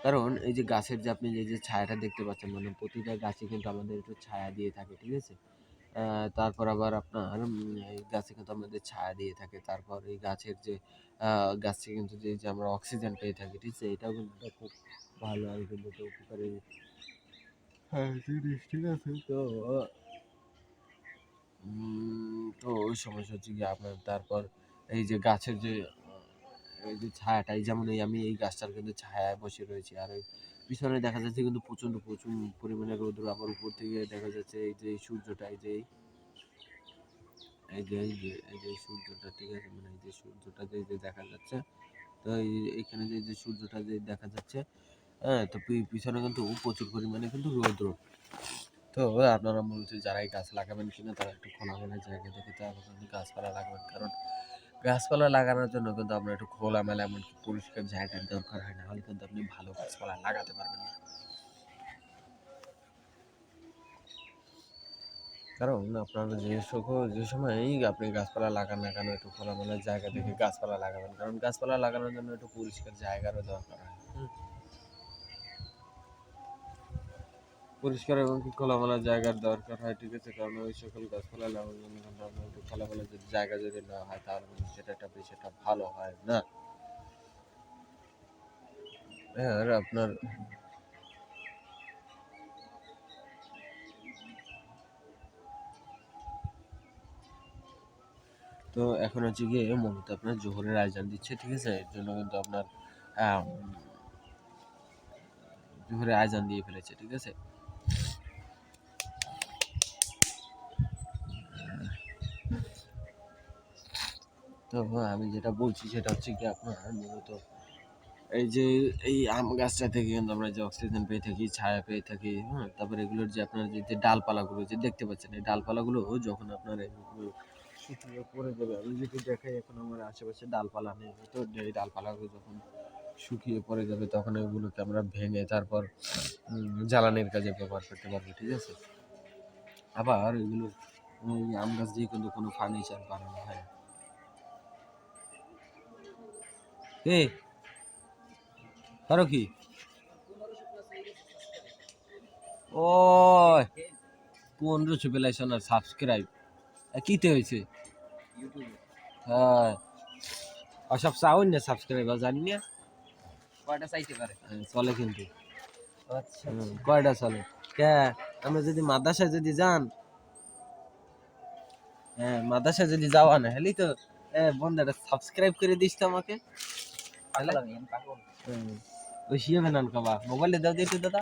কারণ এই যে গাছের যে আপনি এই যে ছায়াটা দেখতে পাচ্ছেন, মানে প্রতিটা গাছে কিন্তু আমাদের একটু ছায়া দিয়ে থাকে, ঠিক আছে? তারপর আবার আপনার এই গাছে কিন্তু আমাদের ছায়া দিয়ে থাকে। তারপর এই গাছের যে গাছ থেকে কিন্তু যে আমরা অক্সিজেন পেয়ে থাকি, ঠিক আছে? এটাও কিন্তু একটা খুব ভালো আর কিন্তু একটা উপকারী জিনিস, ঠিক আছে? তো ওই সমস্যা হচ্ছে গিয়ে আপনার তারপর এই যে গাছের যে এই যে ছায়াটা, এই যেমন আমি এই গাছটার কিন্তু ছায়ায় বসে রয়েছি, আর ওই পিছনে দেখা যাচ্ছে কিন্তু প্রচণ্ড প্রচুর পরিমাণে রৌদ্র, আবার উপর থেকে দেখা যাচ্ছে এই যে সূর্যটা, এই যে সূর্যটা, ঠিক আছে? মানে এই যে সূর্যটা যে দেখা যাচ্ছে, তো এইখানে যে সূর্যটা যে দেখা যাচ্ছে, হ্যাঁ? তো পিছনে কিন্তু প্রচুর পরিমাণে কিন্তু রৌদ্র। তো আপনারা মূলত যারাই গাছ লাগাবেন কিনা তারা একটু খোলামেলা জায়গা দেখে তারপর কিন্তু গাছপালা লাগাবেন। কারণ গাছপালা লাগানোর জন্য কিন্তু আপনার একটু খোলামেলা এমনকি পরিষ্কার জায়গার দরকার হয়, নাহলে কিন্তু আপনি ভালো গাছপালা লাগাতে পারবেন না। কারণ আপনার যে সময়ই আপনি গাছপালা লাগান না কেন, একটু খোলামেলা জায়গা দেখে গাছপালা লাগাবেন। কারণ গাছপালা লাগানোর জন্য একটু পরিষ্কার জায়গারও দরকার হয়। পরিষ্কার এবং কি খোলামেলা জায়গার দরকার হয়, ঠিক আছে? কারণ ওই সকল গাছপালা লাগানোর জন্য কিন্তু আপনার একটু খোলামেলা যদি জায়গা যদি না হয়, তাহলে কিন্তু সেটা একটা বেশ একটা ভালো হয় না। আর আপনার তো এখন হচ্ছে গিয়ে মূলত আপনার জোহরের আয়োজন দিচ্ছে, ঠিক আছে? এর জন্য কিন্তু আপনার আম জোহরের আয়োজন দিয়ে ফেলেছে, ঠিক আছে? তো আমি যেটা বলছি সেটা হচ্ছে কি আপনার মূলত এই যে এই আম গাছটা থেকে কিন্তু আমরা যে অক্সিজেন পেয়ে থাকি, ছায়া পেয়ে থাকি, হ্যাঁ? তারপরে এগুলোর যে আপনার যে ডালপালাগুলো যে দেখতে পাচ্ছেন, এই ডালপালাগুলো যখন আপনার এগুলো শুকিয়ে পড়ে যাবে, আমি যদি দেখাই এখন আমার আশেপাশে ডালপালা নেই, তো এই ডালপালাগুলো যখন শুকিয়ে পড়ে যাবে তখন এগুলোকে আমরা ভেঙে তারপর জ্বালানির কাজে ব্যবহার করতে পারবো, ঠিক আছে? আবার এগুলো এই আম গাছ দিয়ে কিন্তু কোনো ফার্নিচার বানানো হয় না। কে কারো কি ও 1500 বেলাইছেন আর সাবস্ক্রাইব কিতে হয়েছে হ্যাঁ সব চাউন না সাবস্ক্রাইবার জানি না কয়টা চাইতে পারে চলে কিন্তু আচ্ছা কয়টা চলে কে আমরা যদি মাদ্রাসায় যদি যান হ্যাঁ মাদ্রাসায় যদি যাওয়া না হলে তো বন্ধুরা সাবস্ক্রাইব করে দিস তো আমাকে ওই শিয়ে বেনান কবা মোবাইলে দাও দিতে দাদা